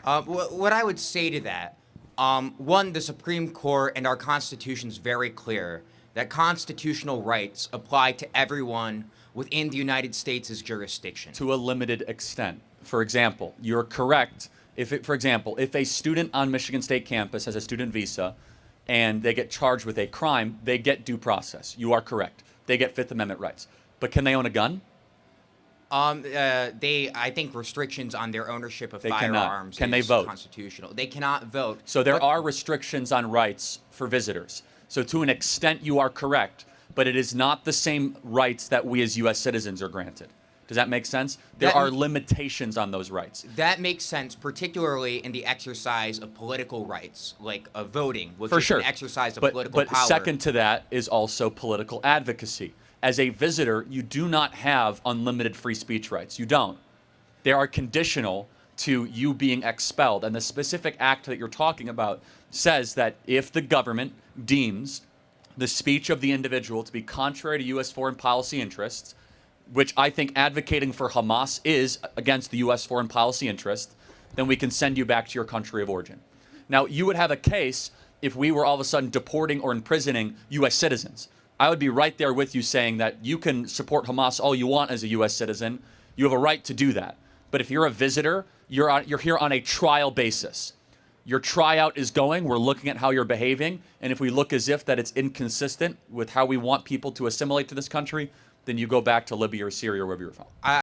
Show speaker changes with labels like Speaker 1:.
Speaker 1: What I would say to that, one, the Supreme Court and our Constitution is very clear that constitutional rights apply to everyone within the United States' jurisdiction.
Speaker 2: To a limited extent. For example, you're correct. For example, if a student on Michigan State campus has a student visa and they get charged with a crime, they get due process. You are correct. They get Fifth Amendment rights. But can they own a gun?
Speaker 1: I think restrictions on their ownership of firearms
Speaker 2: Can they
Speaker 1: is
Speaker 2: vote?
Speaker 1: constitutional. They cannot vote.
Speaker 2: So there are restrictions on rights for visitors. So to an extent, you are correct, but it is not the same rights that we as U.S. citizens are granted. Does that make sense? There are limitations on those rights.
Speaker 1: That makes sense, particularly in the exercise of political rights, like voting, which
Speaker 2: For
Speaker 1: is
Speaker 2: sure.
Speaker 1: an exercise of political
Speaker 2: But
Speaker 1: power.
Speaker 2: second to that is also political advocacy. As a visitor, you do not have unlimited free speech rights. You don't. They are conditional to you being expelled. And the specific act that you're talking about says that if the government deems the speech of the individual to be contrary to U.S. foreign policy interests, which I think advocating for Hamas is against the U.S. foreign policy interest, then we can send you back to your country of origin. Now, you would have a case if we were all of a sudden deporting or imprisoning U.S. citizens. I would be right there with you saying that you can support Hamas all you want as a U.S. citizen. You have a right to do that. But if you're a visitor, you're here on a trial basis. Your tryout is going. We're looking at how you're behaving. And if we look as if that it's inconsistent with how we want people to assimilate to this country, then you go back to Libya or Syria or wherever you're from.